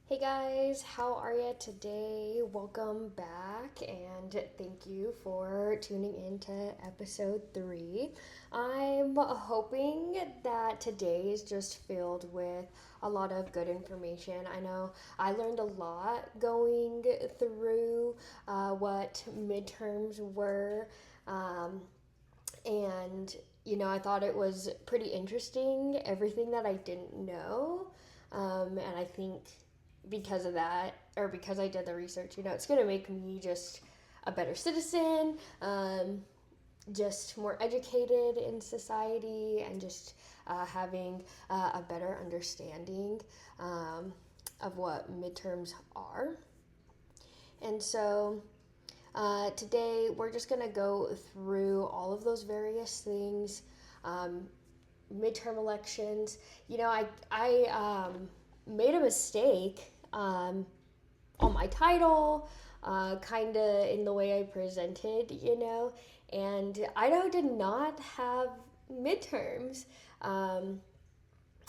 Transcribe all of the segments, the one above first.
Hey guys, how are you today? Welcome back and thank you for tuning in to episode 3. I'm hoping that today is just filled with a lot of good information. I know I learned a lot going through what midterms were, and I thought it was pretty interesting, everything that I didn't know. And I think because of that, or because I did the research, it's going to make me just a better citizen, just more educated in society, and just having a better understanding of what midterms are. And so today we're just going to go through all of those various things. Midterm elections. I made a mistake on my title, kind of in the way I presented, and Idaho did not have midterms.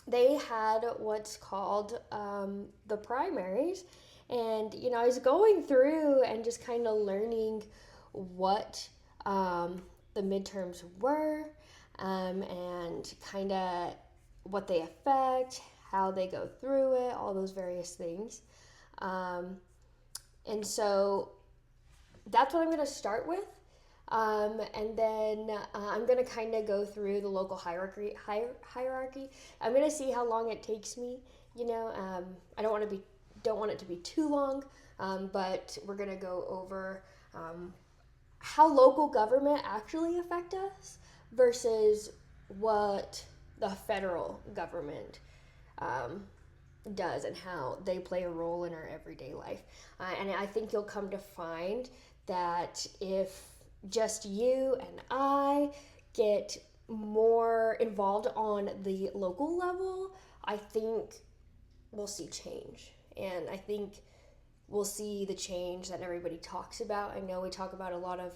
They had what's called the primaries, and I was going through and just kind of learning what the midterms were, and kind of what they affect, how they go through it, all those various things. Um, and so that's what I'm going to start with. And then I'm going to kind of go through the local hierarchy. I'm going to see how long it takes me. I don't want it to be too long, but we're going to go over how local government actually affect us versus what the federal government um, does and how they play a role in our everyday life. And I think you'll come to find that if just you and I get more involved on the local level, I think we'll see change. And I think we'll see the change that everybody talks about. I know we talk about a lot of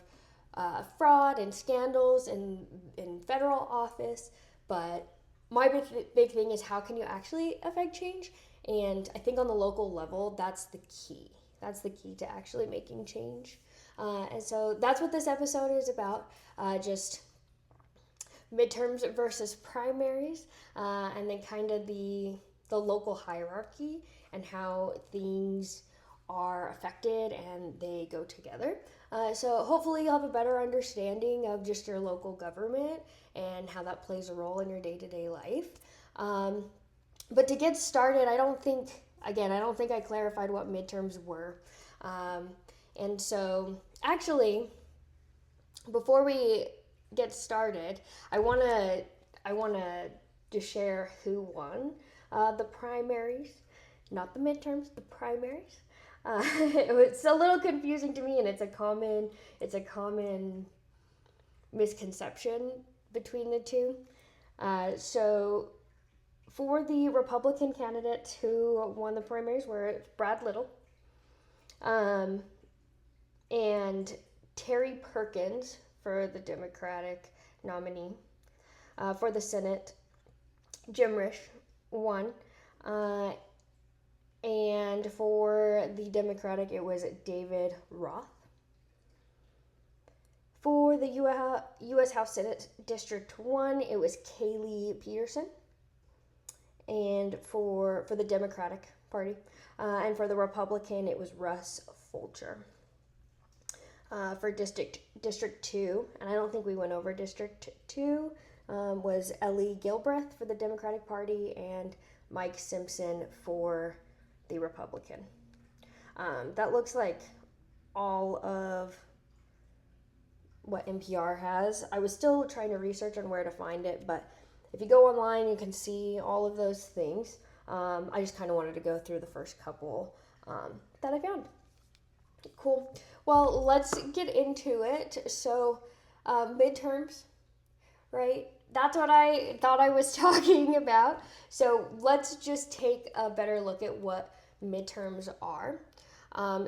fraud and scandals in federal office, but my big thing is how can you actually affect change? And I think on the local level, that's the key. That's the key to actually making change. And so that's what this episode is about, just midterms versus primaries, and then kind of the local hierarchy and how things are affected and they go together. So hopefully you'll have a better understanding of just your local government and how that plays a role in your day-to-day life. But to get started, I don't think I clarified what midterms were. And so actually, before we get started, I wanna just share who won the primaries, not the midterms, the primaries. It's a little confusing to me, and it's a common misconception between the two. So for the Republican candidates who won the primaries were Brad Little, and Terry Perkins for the Democratic nominee. For the Senate, Jim Risch won. And for the Democratic, it was David Roth. For the U.S. House Senate District 1, it was Kaylee Peterson. And for the Democratic Party. And for the Republican, it was Russ Fulcher. For District 2, and I don't think we went over District 2, was Ellie Gilbreth for the Democratic Party and Mike Simpson for the Republican. That looks like all of what NPR has. I was still trying to research on where to find it, but if you go online, you can see all of those things. I just kind of wanted to go through the first couple that I found. Cool. Well, let's get into it. So, midterms, right? That's what I thought I was talking about. So, let's just take a better look at what midterms are.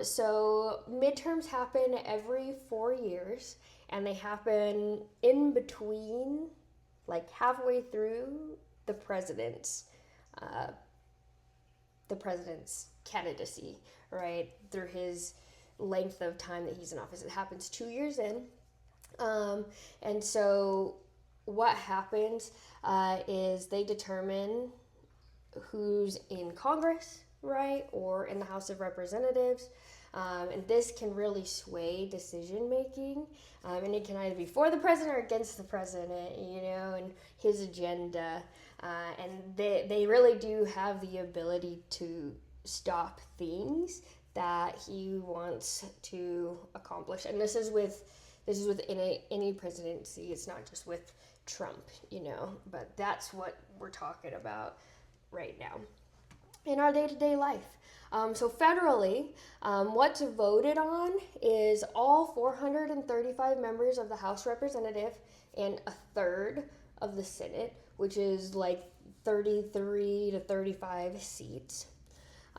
So, midterms happen every 4 years, and they happen in between, like halfway through the president's the president's candidacy, right, through his length of time that he's in office. It happens 2 years in. And so what happens is they determine who's in Congress, right, or in the House of Representatives. And this can really sway decision making. And it can either be for the president or against the president, and his agenda. And they really do have the ability to stop things that he wants to accomplish. And this is with any presidency. It's not just with Trump, but that's what we're talking about right now in our day-to-day life. So federally, what's voted on is all 435 members of the House Representative and a third of the Senate, which is like 33 to 35 seats.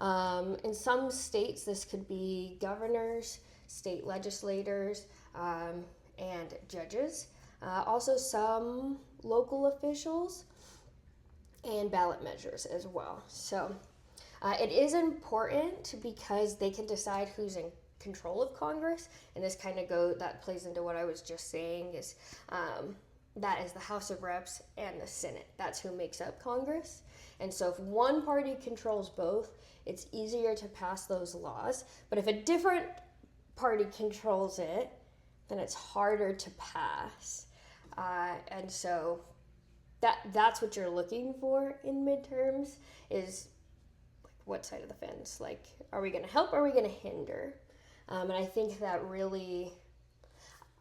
In some states, this could be governors, state legislators, and judges. Also some local officials and ballot measures as well. So it is important because they can decide who's in control of Congress, and this kind of that plays into what I was just saying is that is the House of Reps and the Senate. That's who makes up Congress. And so if one party controls both, it's easier to pass those laws. But if a different party controls it, then it's harder to pass. And so that's what you're looking for in midterms is what side of the fence? Like, are we going to help or are we going to hinder? And I think that really,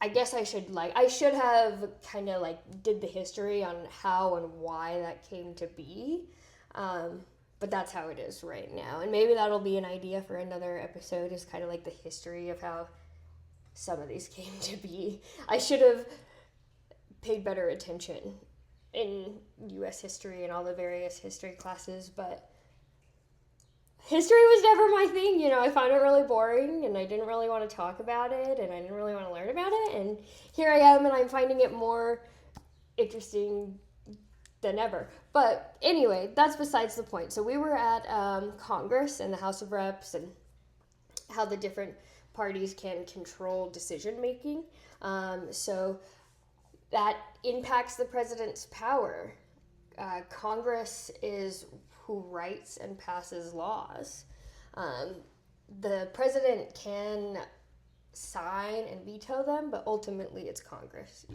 I guess I should have kind of did the history on how and why that came to be. But that's how it is right now. And maybe that'll be an idea for another episode, is kind of like the history of how some of these came to be. I should have paid better attention in U.S. history and all the various history classes, but history was never my thing. I found it really boring, and I didn't really want to talk about it, and I didn't really want to learn about it, and here I am, and I'm finding it more interesting than ever. But anyway, that's besides the point. So we were at Congress and the House of Reps and how the different parties can control decision making. So that impacts the president's power. Congress is who writes and passes laws. The president can sign and veto them, but ultimately it's Congress,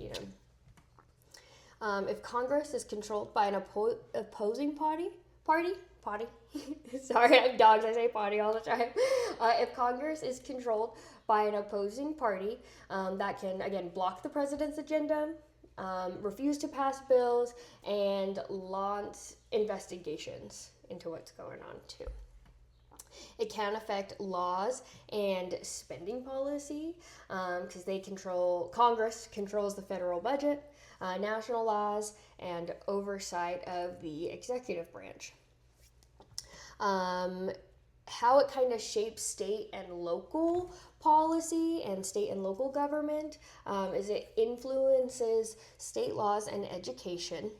If Congress is controlled by an opposing party, sorry, I have dogs, I say potty all the time. If Congress is controlled by an opposing party, that can, again, block the president's agenda, refuse to pass bills, and launch investigations into what's going on too. It can affect laws and spending policy because Congress controls the federal budget, national laws, and oversight of the executive branch. How it kind of shapes state and local policy and state and local government is it influences state laws and education.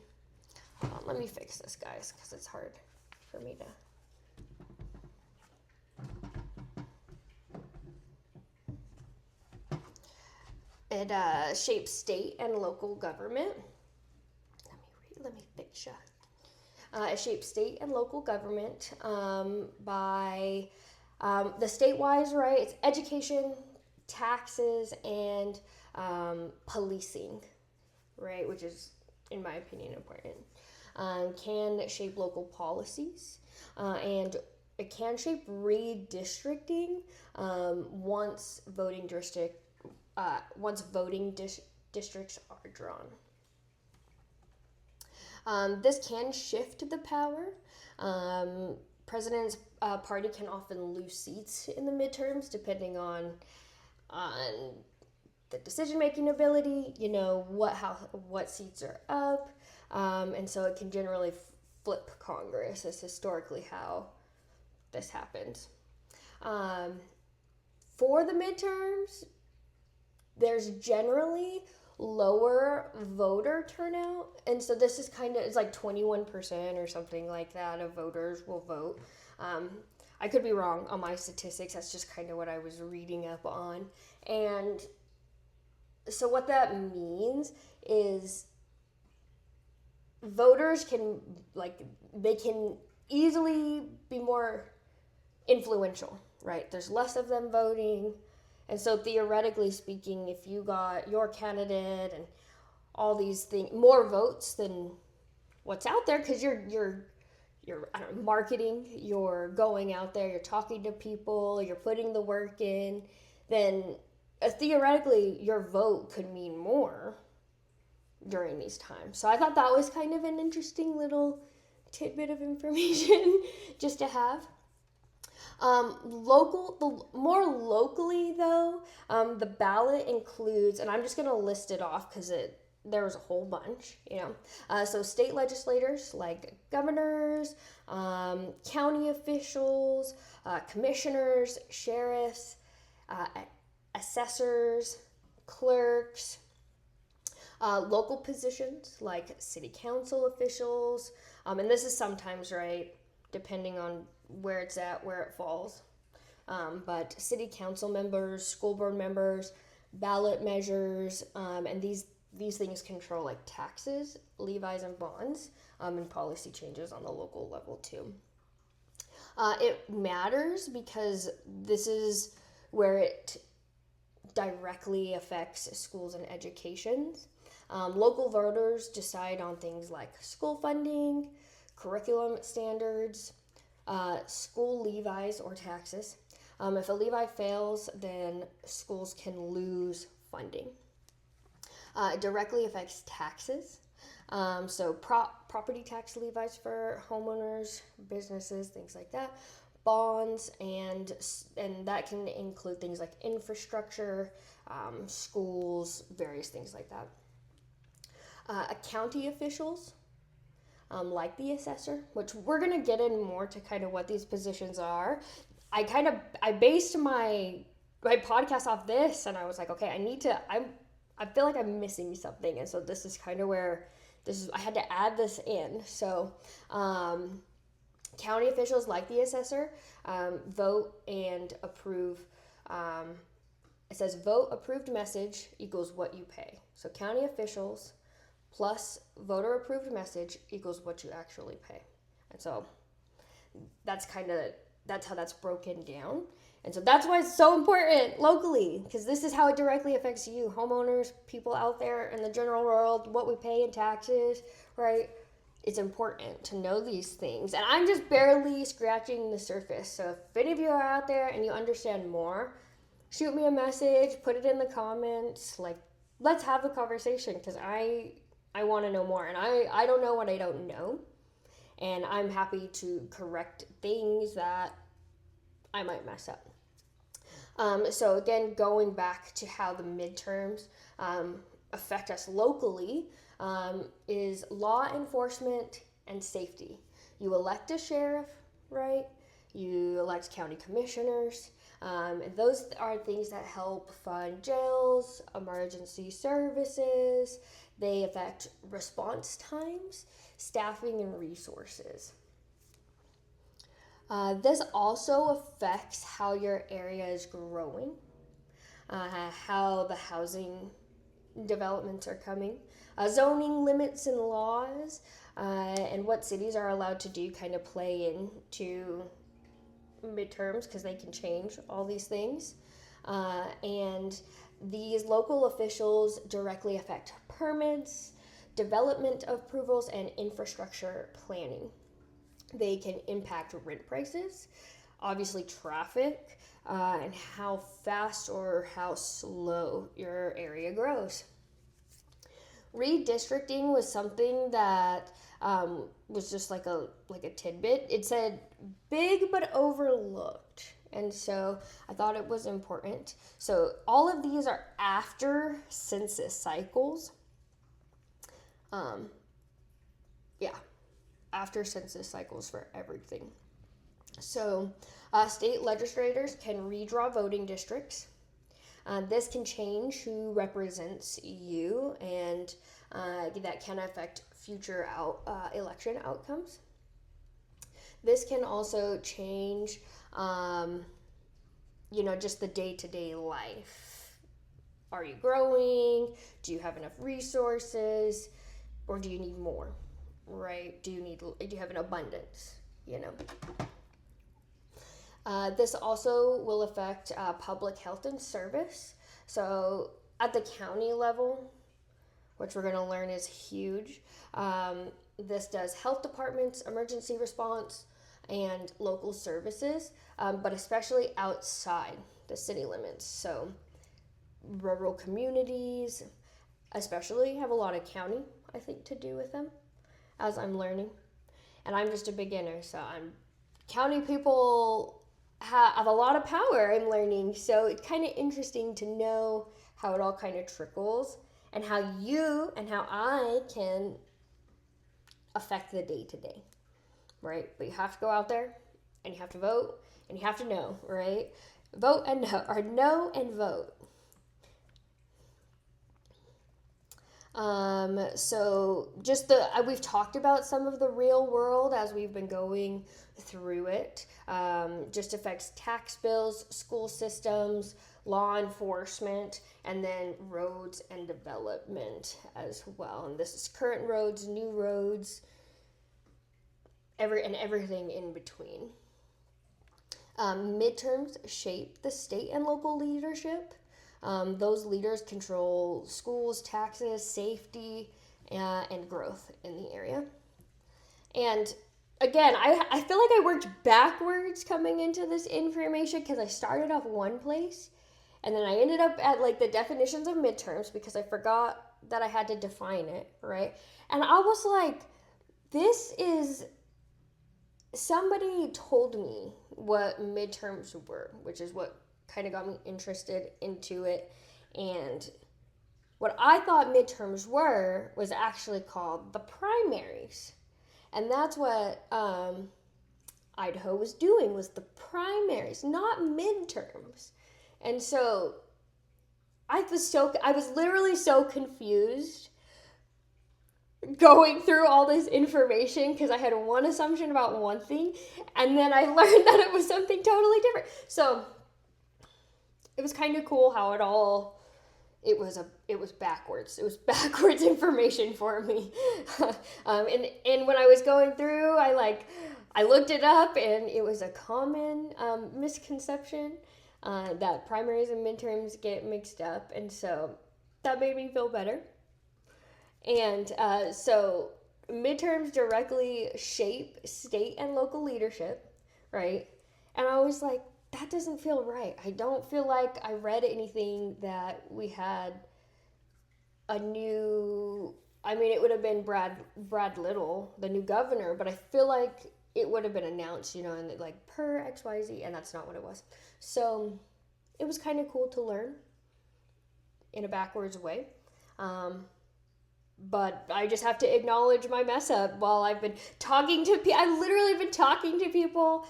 Hold on, let me fix this, guys, because it's hard for me to... It shapes state and local government. Let me fix you. It shapes state and local government by the state-wise, right? It's education, taxes, and policing, right? Which is, in my opinion, important. Can shape local policies, and it can shape redistricting once voting districts are drawn. This can shift the power. President's party can often lose seats in the midterms depending on the decision-making ability, what seats are up, and so it can generally flip Congress. That's historically how this happens. For the midterms, there's generally lower voter turnout. And so this is kind of, it's like 21% or something like that of voters will vote. I could be wrong on my statistics. That's just kind of what I was reading up on. And so what that means is voters can, like, they can easily be more influential, right? There's less of them voting. And so theoretically speaking, if you got your candidate and all these things, more votes than what's out there, because you're I don't know, marketing, you're going out there, you're talking to people, you're putting the work in, then theoretically your vote could mean more during these times. So I thought that was kind of an interesting little tidbit of information just to have. More locally though, the ballot includes, and I'm just gonna list it off because there was a whole bunch, so state legislators like governors, county officials, commissioners, sheriffs, assessors, clerks, local positions like city council officials, and this is sometimes, right, depending on where it's at, where it falls, but city council members, school board members, ballot measures, and these things control like taxes, levies, and bonds, and policy changes on the local level too. It matters because this is where it directly affects schools and educations. Local voters decide on things like school funding, curriculum standards, school levies or taxes. If a levy fails, then schools can lose funding. It directly affects taxes. So property tax levies for homeowners, businesses, things like that. Bonds, and that can include things like infrastructure, schools, various things like that. County officials, like the assessor, which we're going to get in more to kind of what these positions are. I based my podcast off this, and I was like, okay, I feel like I'm missing something, and so this is kind of where I had to add this in. So county officials like the assessor vote and approve. It says vote approved message equals what you pay. So county officials plus voter approved message equals what you actually pay. And so that's how that's broken down. And so that's why it's so important locally, because this is how it directly affects you, homeowners, people out there in the general world, what we pay in taxes, right? It's important to know these things. And I'm just barely scratching the surface. So if any of you are out there and you understand more, shoot me a message, put it in the comments. Like, let's have a conversation, because I want to know more. And I don't know what I don't know. And I'm happy to correct things that I might mess up. So again, going back to how the midterms affect us locally, is law enforcement and safety. You elect a sheriff, right? You elect county commissioners. And those are things that help fund jails, emergency services. They affect response times, staffing, and resources. This also affects how your area is growing, how the housing developments are coming, zoning limits and laws, and what cities are allowed to do kind of play into midterms, because they can change all these things. And these local officials directly affect permits, development approvals, and infrastructure planning. They can impact rent prices, obviously traffic, and how fast or how slow your area grows. Redistricting was something that was just like a tidbit. It said big but overlooked, and so I thought it was important. So all of these are after census cycles. After census cycles for everything. So state legislators can redraw voting districts. This can change who represents you, and that can affect future election outcomes. This can also change, just the day-to-day life. Are you growing? Do you have enough resources? Or do you need more, right? Do you have an abundance, This also will affect public health and service. So at the county level, which we're going to learn is huge, this does health departments, emergency response, and local services, but especially outside the city limits. So rural communities especially have a lot of county, I think, to do with them, as I'm learning. And I'm just a beginner, so county people have a lot of power, I'm learning. So it's kind of interesting to know how it all kind of trickles, and how you and how I can affect the day-to-day, right? But you have to go out there, and you have to vote, and you have to know, right? Vote and know, or know and vote. So just we've talked about some of the real world as we've been going through it. Just affects tax bills, school systems, law enforcement, and then roads and development as well. And this is current roads, new roads, and everything in between. Midterms shape the state and local leadership. Those leaders control schools, taxes, safety, and growth in the area. And again, I feel like I worked backwards coming into this information, because I started off one place, and then I ended up at the definitions of midterms, because I forgot that I had to define it, right? And I was like, somebody told me what midterms were, which is what kind of got me interested into it. And what I thought midterms were was actually called the primaries. And that's what Idaho was doing, was the primaries, not midterms. And so I was literally so confused going through all this information, because I had one assumption about one thing, and then I learned that it was something totally different. So it was kind of cool how it was backwards. It was backwards information for me. And when I was going through, I looked it up, and it was a common misconception that primaries and midterms get mixed up. And so that made me feel better. And so midterms directly shape state and local leadership, right? And I was like, that doesn't feel right. I don't feel like I read anything that we had it would have been Brad Little, the new governor, but I feel like it would have been announced, and per XYZ, and that's not what it was. So it was kind of cool to learn in a backwards way. But I just have to acknowledge my mess up while I've been talking to people. I've literally been talking to people,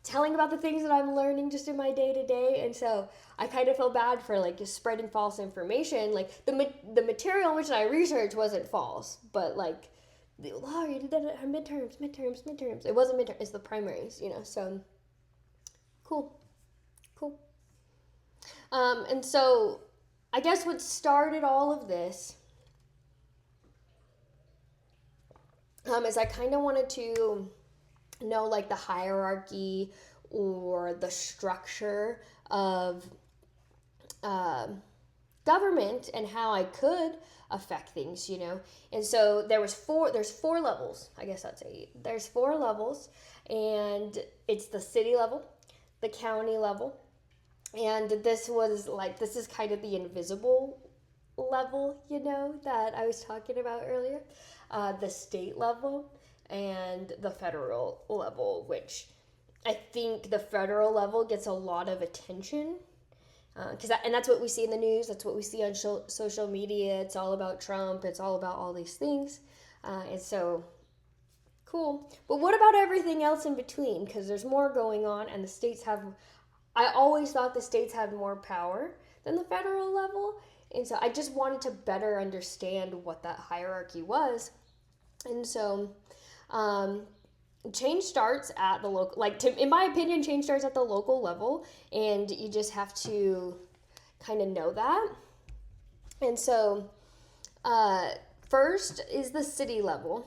telling about the things that I'm learning just in my day-to-day. And so I kind of feel bad for just spreading false information. The material which I researched wasn't false, but you did that at midterms. It wasn't midterms, it's the primaries, so cool. And so I guess what started all of this is I kind of wanted to know the hierarchy or the structure of government and how I could affect things, And so there's four levels. I guess that's 8. There's 4 levels, and it's the city level, the county level, and this is kind of the invisible level, that I was talking about earlier. The state level and the federal level, which I think the federal level gets a lot of attention, and that's what we see in the news. That's what we see on social media. It's all about Trump. It's all about all these things, and so cool. But what about everything else in between? Because there's more going on, and I always thought the states had more power than the federal level. And so I just wanted to better understand what that hierarchy was. And so change starts at the local, in my opinion, change starts at the local level, and you just have to kind of know that. And so first is the city level,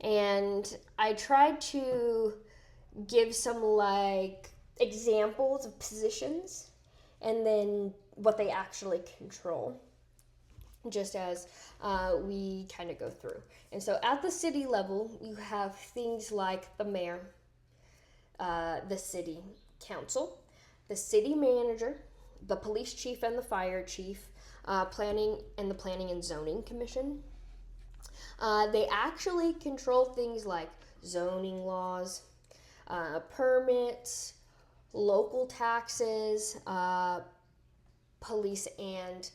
and I tried to give some examples of positions and then what they actually control, just as we kind of go through. And so at the city level, you have things like the mayor, the city council, the city manager, the police chief and the fire chief, planning and zoning commission. They actually control things like zoning laws, permits, local taxes, police and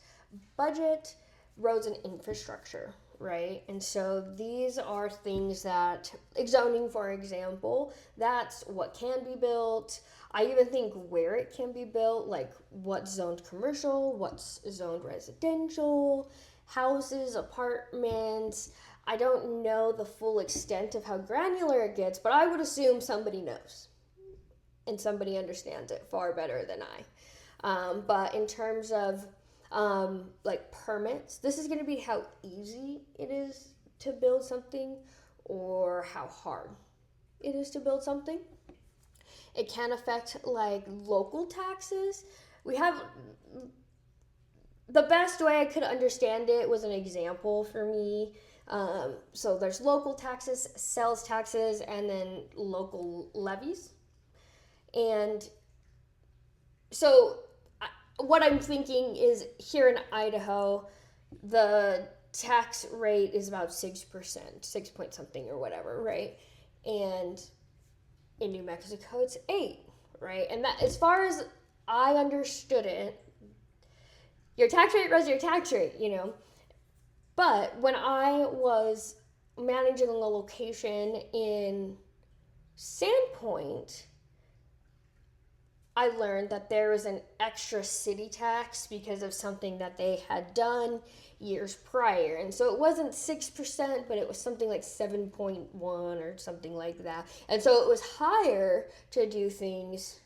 budget, roads and infrastructure, right? And so these are things that, zoning, for example, that's what can be built. I even think where it can be built, like what's zoned commercial, what's zoned residential, houses, apartments. I don't know the full extent of how granular it gets, but I would assume somebody knows and somebody understands it far better than I. But in terms of permits, this is going to be how easy it is to build something or how hard it is to build something. It can affect local taxes. We have, the best way I could understand it was an example for me. So there's local taxes, sales taxes, and then local levies. And so what I'm thinking is here in Idaho, the tax rate is about 6%, 6 point something or whatever, right? And in New Mexico, it's 8, right? And that, as far as I understood it, your tax rate was your tax rate, But when I was managing a location in Sandpoint, I learned that there was an extra city tax because of something that they had done years prior. And so it wasn't 6%, but it was something like 7.1 or something like that. And so it was higher to do things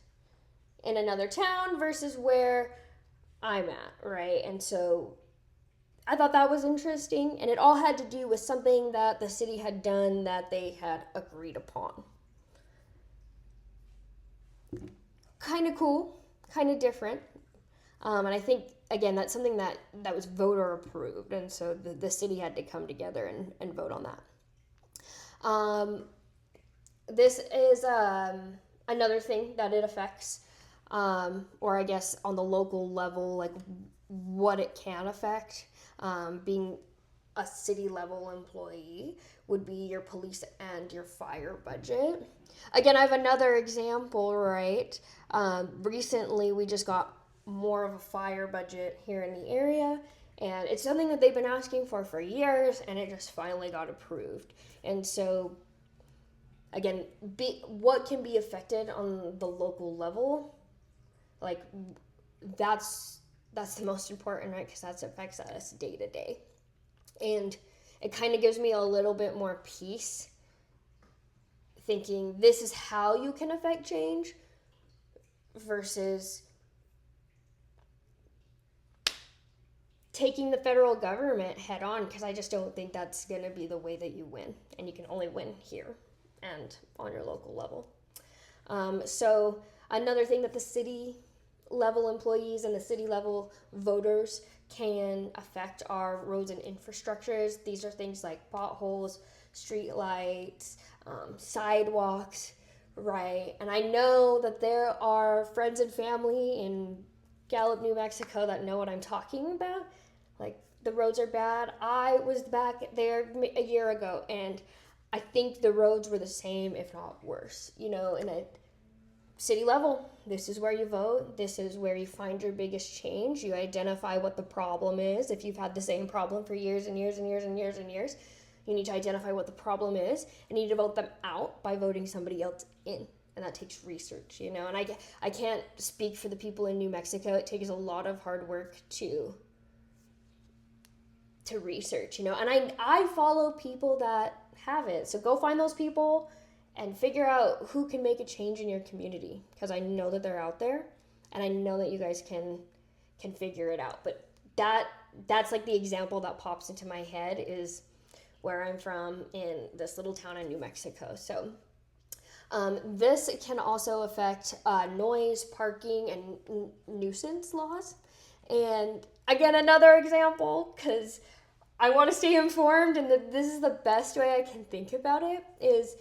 in another town versus where I'm at, right? And so I thought that was interesting, and it all had to do with something that the city had done that they had agreed upon. Kind of cool, kind of different. And I think, again, that's something that was voter approved, and so the city had to come together and vote on that. This is another thing that it affects, or I guess on the local level, what it can affect. Being a city level employee would be your police and your fire budget. Again, I have another example, right? Recently, we just got more of a fire budget here in the area, and it's something that they've been asking for years, and it just finally got approved. And so, again, what can be affected on the local level, that's the most important, right? Because that affects us day to day. And it kind of gives me a little bit more peace thinking this is how you can affect change versus taking the federal government head on, because I just don't think that's going to be the way that you win. And you can only win here and on your local level. So another thing that the city level employees and the city level voters can affect are roads and infrastructures. These are things like potholes, street lights, sidewalks, right? And I know that there are friends and family in Gallup, New Mexico that know what I'm talking about. The roads are bad. I was back there a year ago, and I think the roads were the same, if not worse. In a city level, this is where you vote. This is where you find your biggest change. You identify what the problem is. If you've had the same problem for years and years and years and years and years, you need to identify what the problem is and you need to vote them out by voting somebody else in. and that takes research, you know. And I can't speak for the people in New Mexico. It takes a lot of hard work to research, you know. And I follow people that have it. So go find those people and figure out who can make a change in your community, because I know that they're out there, and I know that you guys can figure it out. But that's like the example that pops into my head is where I'm from in this little town in New Mexico. So this can also affect noise, parking, and nuisance laws. And again, another example, because I want to stay informed, and this is the best way I can think about it, is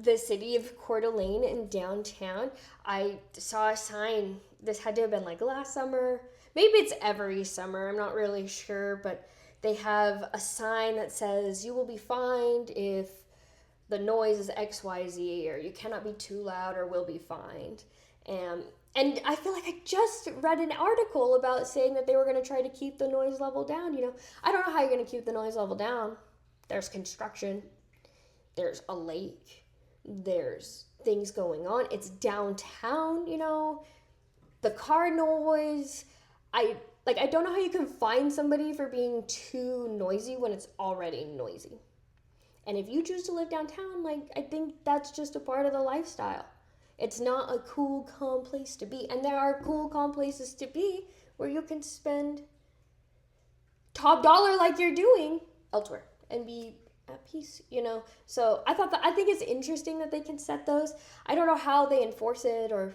the city of Coeur d'Alene in downtown. I saw a sign. This had to have been like last summer. Maybe it's every summer. I'm not really sure, but they have a sign that says you will be fined if the noise is XYZ, or you cannot be too loud or will be fined. And I feel like I just read an article about saying that they were going to try to keep the noise level down. You know, I don't know how you're going to keep the noise level down. There's construction. There's a lake. There's things going on. It's downtown, you know. The car noise. I don't know how you can fine somebody for being too noisy when it's already noisy. And if you choose to live downtown, like, I think that's just a part of the lifestyle. It's not a cool, calm place to be. And there are cool, calm places to be where you can spend top dollar like you're doing elsewhere and be at peace, you know. So I think it's interesting that they can set those. I don't know how they enforce it or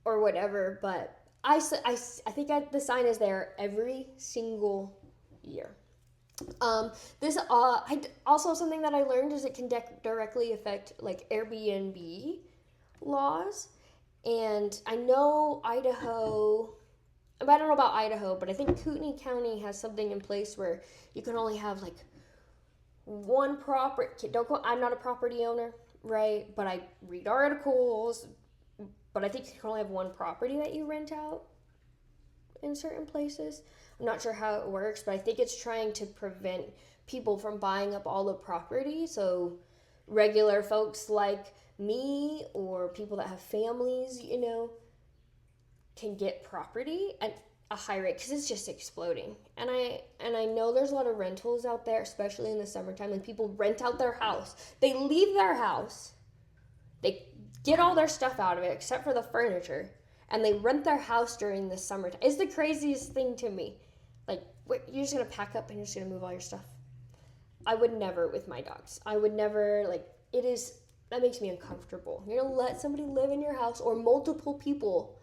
whatever, but I think the sign is there every single year. Also something that I learned is it can directly affect like Airbnb laws. And I know Idaho, I don't know about Idaho, but I think Kootenai County has something in place where you can only have like one property. I'm not a property owner, right? But I read articles, but I think you can only have one property that you rent out in certain places. I'm not sure how it works, but I think it's trying to prevent people from buying up all the property. So regular folks like me or people that have families, you know, can get property at a high rate because it's just exploding. And I know there's a lot of rentals out there, especially in the summertime, and people rent out their house. They leave their house. They get all their stuff out of it except for the furniture, and they rent their house during the summertime. It's the craziest thing to me. Like, you're just going to pack up and you're just going to move all your stuff. I would never with my dogs. I would never, that makes me uncomfortable. You're going to let somebody live in your house, or multiple people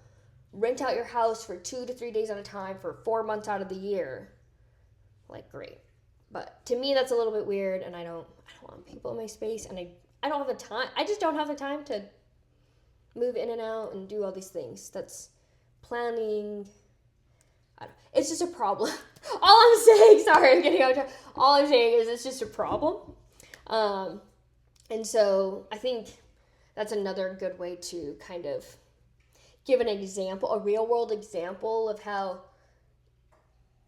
rent out your house for 2 to 3 days at a time for 4 months out of the year. Like, great. But to me, that's a little bit weird, and I don't want people in my space, and I don't have the time. I just don't have the time to move in and out and do all these things. That's planning. It's just a problem. All I'm saying, sorry, I'm getting out of time. All I'm saying is it's just a problem. And so I think that's another good way to kind of give an example, a real world example of how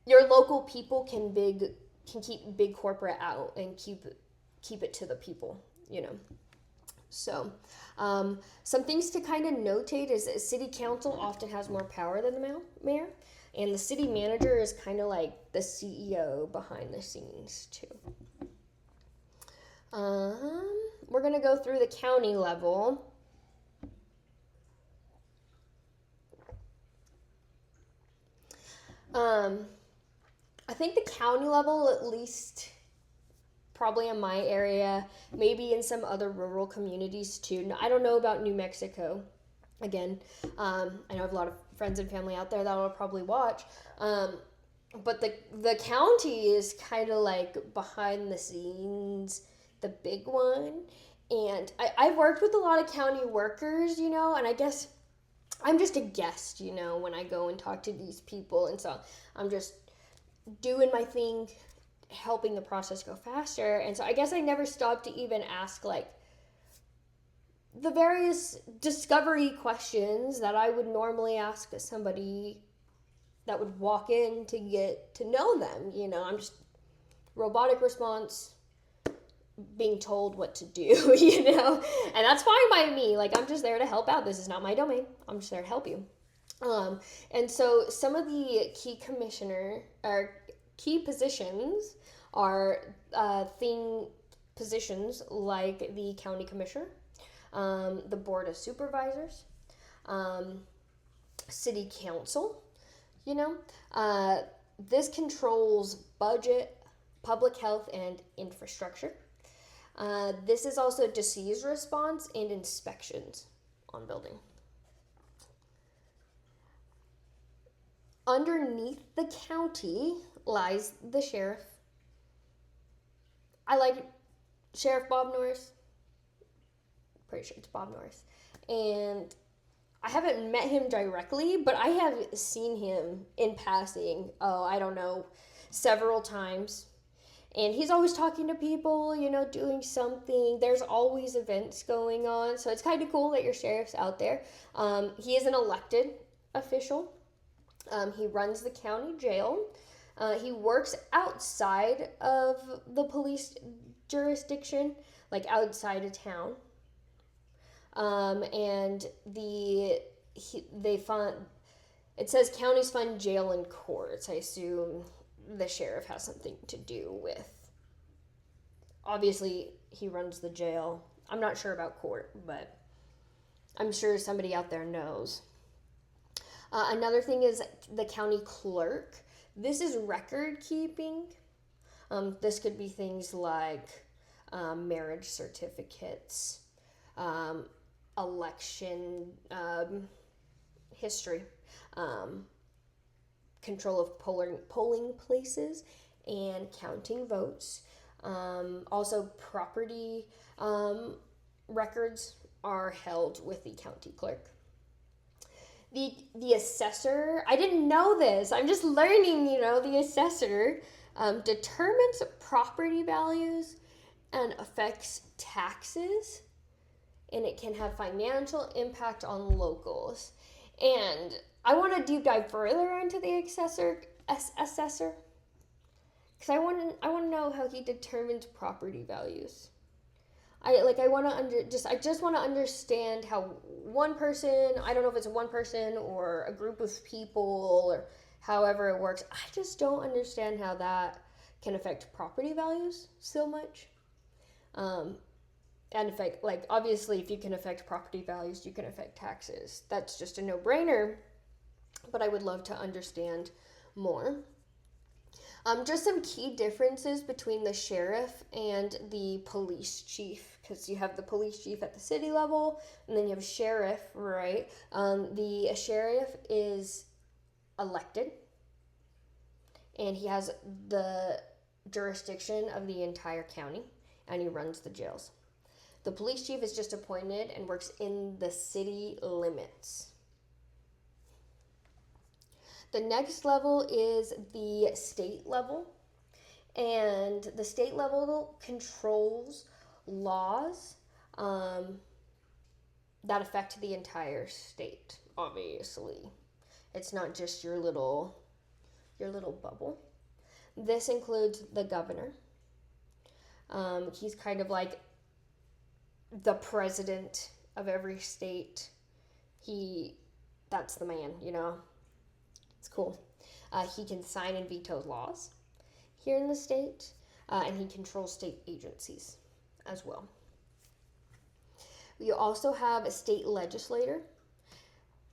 your local people can keep big corporate out and keep it to the people, you know. So some things to kind of notate is that city council often has more power than the mayor, and the city manager is kind of like the CEO behind the scenes too. We're going to go through the county level. I think the county level, at least probably in my area, maybe in some other rural communities too. I don't know about New Mexico. Again, I know I have a lot of friends and family out there that will probably watch. But the county is kind of like behind the scenes, the big one. And I've worked with a lot of county workers, you know, and I guess I'm just a guest, you know, when I go and talk to these people. And so I'm just doing my thing, helping the process go faster. And so I guess I never stopped to even ask, like, the various discovery questions that I would normally ask somebody that would walk in to get to know them. You know, I'm just robotic response, being told what to do, you know? And that's fine by me. Like, I'm just there to help out. This is not my domain. I'm just there to help you. And so some of the key positions are positions like the county commissioner, the board of supervisors, city council, you know. This controls budget, public health, and infrastructure. This is also disease response and inspections on building. Underneath the county lies the sheriff. I like Sheriff Bob Norris. Pretty sure it's Bob Norris. And I haven't met him directly, but I have seen him in passing, I don't know, several times. And he's always talking to people, you know, doing something. There's always events going on. So it's kind of cool that your sheriff's out there. He is an elected official. He runs the county jail. He works outside of the police jurisdiction, like outside of town. And it says counties fund jail and courts. I assume the sheriff has something to do with. Obviously, he runs the jail. I'm not sure about court, but I'm sure somebody out there knows. Another thing is the county clerk. This is record keeping. This could be things like marriage certificates, election history, control of polling places, and counting votes. Also, property records are held with the county clerk. The assessor, I didn't know this, I'm just learning, you know, the assessor determines property values and affects taxes, and it can have financial impact on locals. And I want to deep dive further into the assessor, because I want to know how he determines property values. I just want to understand how one person, I don't know if it's one person or a group of people or however it works. I just don't understand how that can affect property values so much. And affect, like, obviously, if you can affect property values, you can affect taxes. That's just a no-brainer, but I would love to understand more. Just some key differences between the sheriff and the police chief, because you have the police chief at the city level, and then you have sheriff, right? The sheriff is elected, and he has the jurisdiction of the entire county, and he runs the jails. The police chief is just appointed and works in the city limits. The next level is the state level, and the state level controls laws that affect the entire state, obviously. It's not just your little bubble. This includes the governor. He's kind of like the president of every state. That's the man, you know. It's cool. He can sign and veto laws here in the state, and he controls state agencies as well. We also have a state legislators.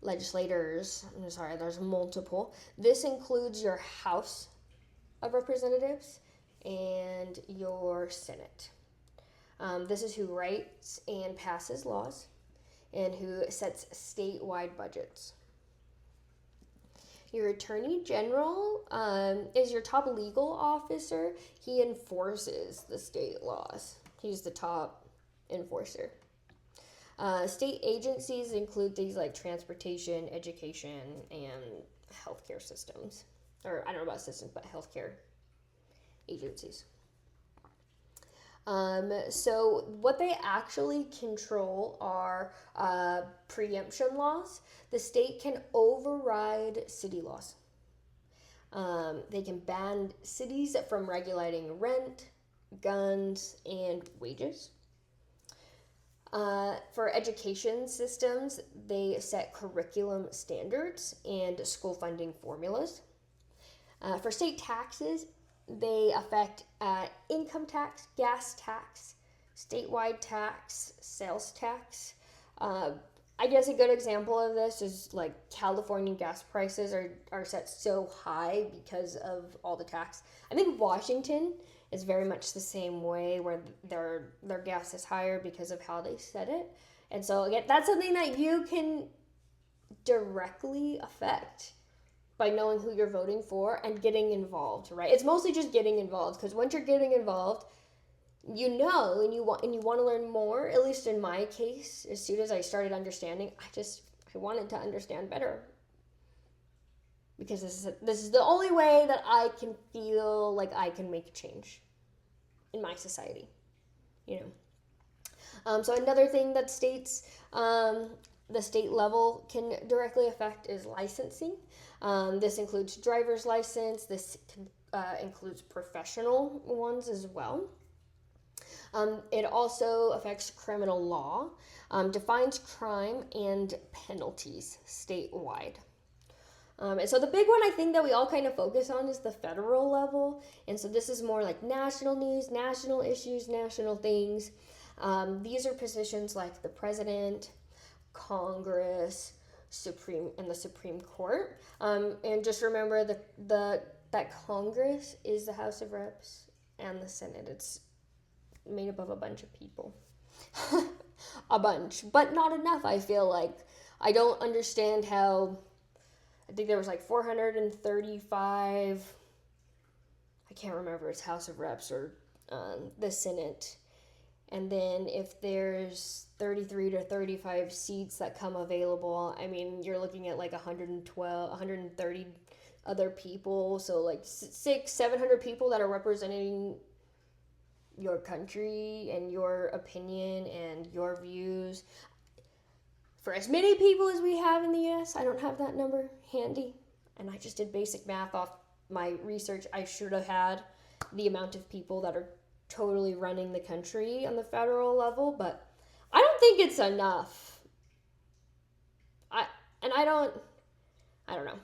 I'm sorry, there's multiple. This includes your House of Representatives and your Senate. This is who writes and passes laws and who sets statewide budgets. Your Attorney General is your top legal officer. He enforces the state laws. He's the top enforcer. State agencies include things like transportation, education, and healthcare systems. Or I don't know about systems, but healthcare agencies. So what they actually control are preemption laws. The state can override city laws. They can ban cities from regulating rent, guns, and wages. For education systems, they set curriculum standards and school funding formulas. For state taxes, they affect income tax, gas tax, statewide tax, sales tax. I guess a good example of this is like California gas prices are set so high because of all the tax. I think Washington is very much the same way, where their gas is higher because of how they set it. And so again, that's something that you can directly affect by knowing who you're voting for and getting involved, right? It's mostly just getting involved, because once you're getting involved, you know, and you want to learn more. At least in my case, as soon as I started understanding, I wanted to understand better, because this is the only way that I can feel like I can make a change in my society, you know. So another thing that the state level can directly affect is licensing. This includes driver's license. This includes professional ones as well. It also affects criminal law, defines crime and penalties statewide. And so the big one I think that we all kind of focus on is the federal level. And so this is more like national news, national issues, national things. These are positions like the president, Congress, the Supreme Court. And just remember that Congress is the House of Reps and the Senate. It's made up of a bunch of people. A bunch, but not enough, I feel like. I don't understand how, I think there was like 435, I can't remember, it's House of Reps or the Senate. And then if there's 33 to 35 seats that come available, I mean, you're looking at like 130 other people. So like 700 people that are representing your country and your opinion and your views. For as many people as we have in the US, I don't have that number handy. And I just did basic math off my research. I should have had the amount of people that are totally running the country on the federal level, but I don't think it's enough. I don't know.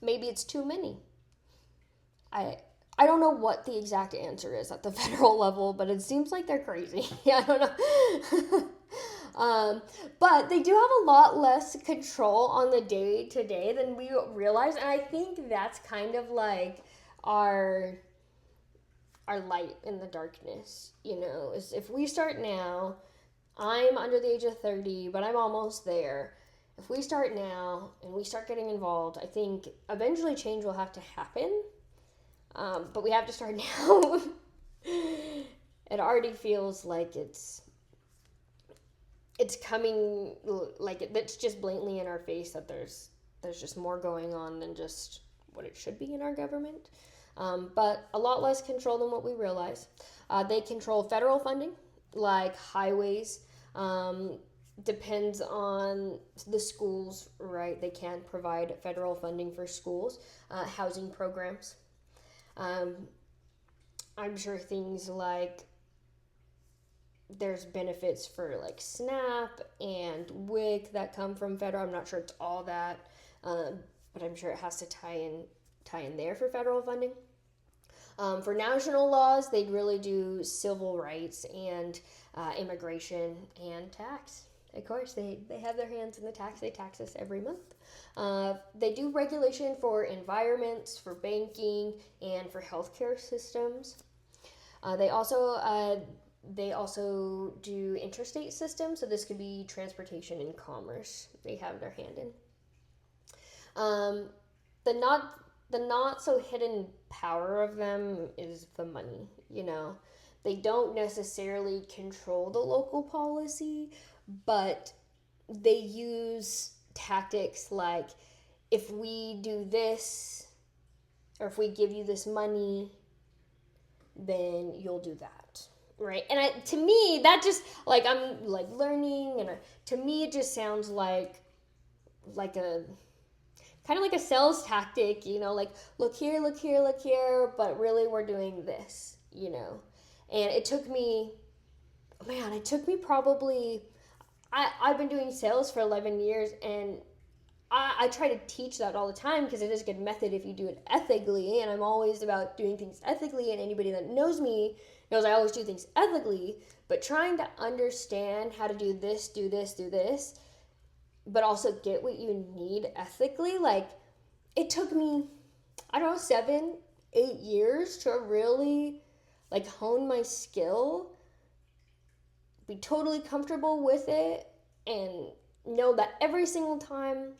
Maybe it's too many. I don't know what the exact answer is at the federal level, but it seems like they're crazy. Yeah, I don't know. But they do have a lot less control on the day-to-day than we realize, and I think that's kind of like our light in the darkness, you know, is if we start now, I'm under the age of 30, but I'm almost there. If we start now and we start getting involved, I think eventually change will have to happen, but we have to start now. It already feels like it's coming, like it's just blatantly in our face that there's just more going on than just what it should be in our government. But a lot less control than what we realize. They control federal funding, like highways. Depends on the schools, right? They can provide federal funding for schools, housing programs. I'm sure things like there's benefits for like SNAP and WIC that come from federal. I'm not sure it's all that, but I'm sure it has to tie in there for federal funding. For national laws, they really do civil rights and immigration and tax. Of course, they have their hands in the tax. They tax us every month. They do regulation for environments, for banking, and for healthcare systems. They also do interstate systems, so this could be transportation and commerce. They have their hand in. The not so hidden power of them is the money, you know. They don't necessarily control the local policy, but they use tactics like, if we do this, or if we give you this money, then you'll do that, right? And to me, that just, like, I'm like learning, and to me it just sounds like a kind of like a sales tactic, you know, like, look here, but really we're doing this. you know. And it took me probably, I've been doing sales for 11 years, and I try to teach that all the time because it is a good method if you do it ethically. And I'm always about doing things ethically. And anybody that knows me knows I always do things ethically. But trying to understand how to do this, but also get what you need ethically, like, it took me, I don't know, 7, 8 years to really like hone my skill, be totally comfortable with it, and know that every single time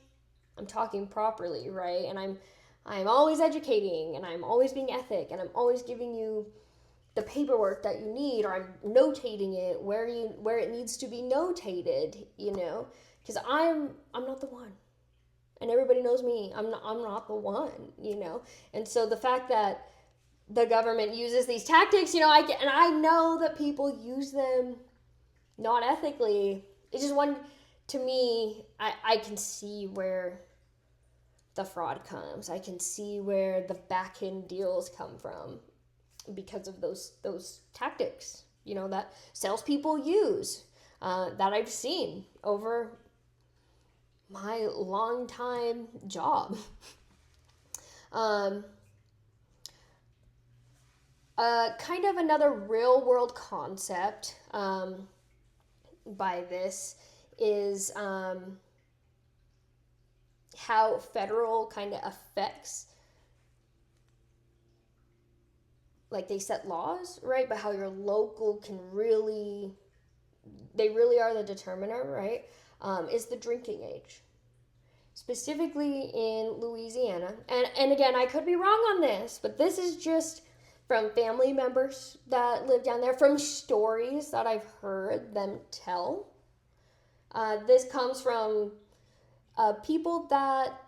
I'm talking properly, right? And I'm always educating, and I'm always being ethic, and I'm always giving you the paperwork that you need, or I'm notating it where it needs to be notated, because I'm not the one. And everybody knows me. I'm not the one, And so the fact that the government uses these tactics, I know that people use them not ethically. It's just one, to me, I can see where the fraud comes. I can see where the back end deals come from because of those tactics, that salespeople use, that I've seen over my long time job. Kind of another real world concept by this is how federal kind of affects, like, they set laws, right? But how your local they really are the determiner, right? Is the drinking age. Specifically in Louisiana. And again, I could be wrong on this, but this is just from family members that live down there, from stories that I've heard them tell. This comes from people that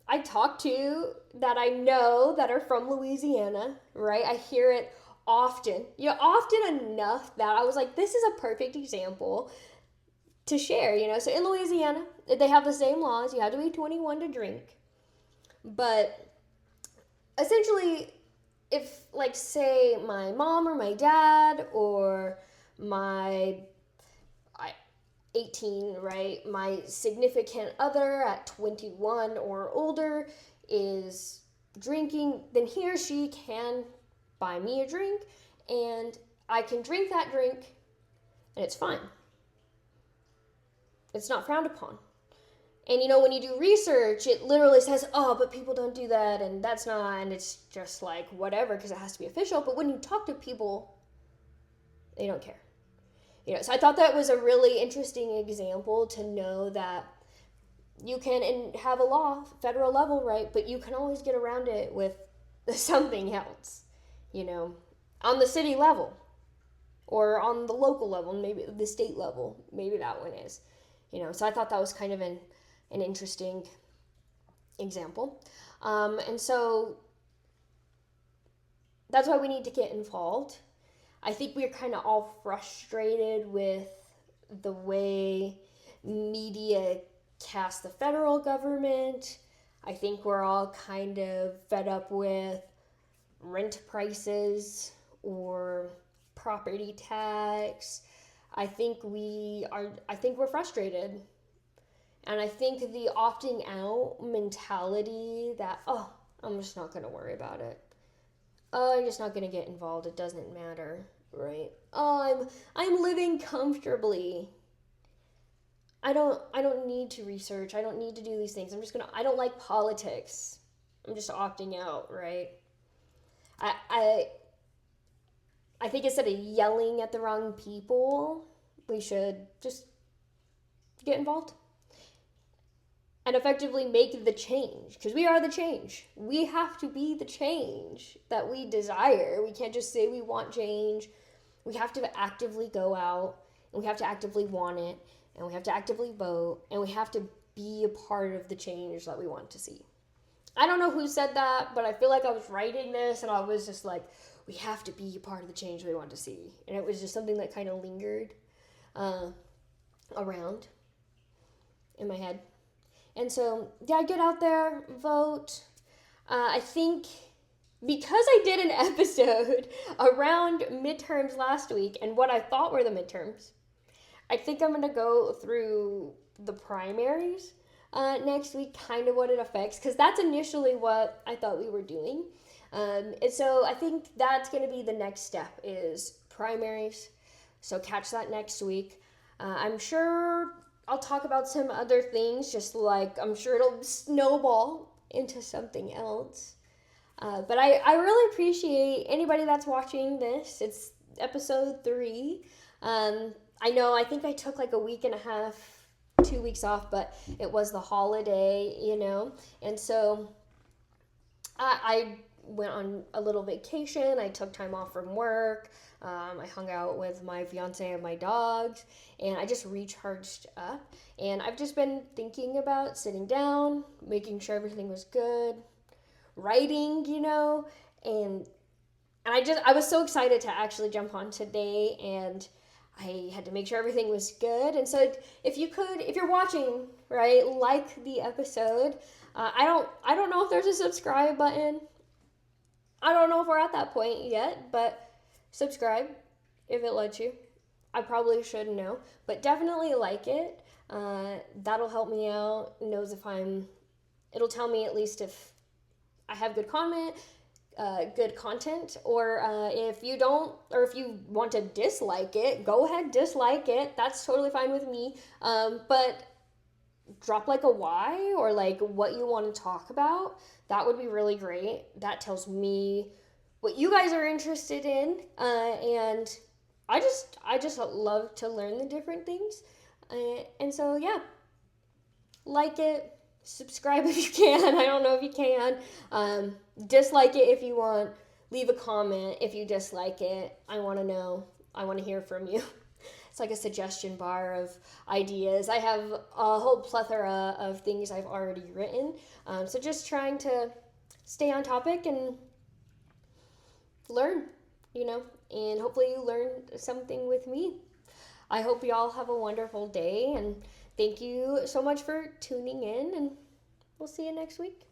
I talk to, that I know that are from Louisiana, right? I hear it often, often enough that I was like, this is a perfect example to share, So in Louisiana, they have the same laws. You have to be 21 to drink. But essentially, if, like, say my mom or my dad or my 18, right, my significant other at 21 or older is drinking, then he or she can buy me a drink, and I can drink that drink, and it's fine. It's not frowned upon. And when you do research, it literally says, oh, but people don't do that, and that's not, and it's just like whatever, because it has to be official. But when you talk to people, they don't care. So I thought that was a really interesting example to know that you can have a law, federal level, right? But you can always get around it with something else, on the city level or on the local level, maybe the state level, maybe that one is, So I thought that was kind of an interesting example. And so that's why we need to get involved. I think we're kind of all frustrated with the way media casts the federal government. I think we're all kind of fed up with rent prices or property tax. I think we're frustrated. And I think the opting out mentality that, oh, I'm just not going to worry about it. Oh, I'm just not going to get involved. It doesn't matter, right? Oh, I'm living comfortably. I don't need to research. I don't need to do these things. I don't like politics. I'm just opting out, right? I think instead of yelling at the wrong people, we should just get involved and effectively make the change, because we are the change. We have to be the change that we desire. We can't just say we want change. We have to actively go out, and we have to actively want it, and we have to actively vote, and we have to be a part of the change that we want to see. I don't know who said that, but I feel like I was writing this, and I was just like, we have to be a part of the change we want to see. And it was just something that kind of lingered around in my head. And so, yeah, get out there, vote. I think because I did an episode around midterms last week and what I thought were the midterms, I think I'm going to go through the primaries next week, kind of what it affects, because that's initially what I thought we were doing. And so I think that's going to be the next step is primaries. So catch that next week. I'm sure I'll talk about some other things, just like I'm sure it'll snowball into something else. But I really appreciate anybody that's watching this. It's episode 3. I think I took like a week and a half, 2 weeks off, but it was the holiday, and so I went on a little vacation. I took time off from work. I hung out with my fiance and my dogs, and I just recharged up. And I've just been thinking about sitting down, making sure everything was good, writing, and I was so excited to actually jump on today, and I had to make sure everything was good. And so if you're watching, right, like the episode. I don't know if there's a subscribe button. I don't know if we're at that point yet, but subscribe if it lets you. I probably should know, but definitely like it. That'll help me out. It'll tell me at least if I have good content, or if you don't, or if you want to dislike it, go ahead, dislike it. That's totally fine with me. But drop like a why or like what you want to talk about. That would be really great. That tells me what you guys are interested in, and I just love to learn the different things, and so yeah, like it, subscribe if you can. I don't know if you can. Dislike it if you want. Leave a comment if you dislike it. I want to know. I want to hear from you. It's like a suggestion bar of ideas. I have a whole plethora of things I've already written. So just trying to stay on topic and learn, and hopefully you learned something with me. I hope you all have a wonderful day, and thank you so much for tuning in, and we'll see you next week.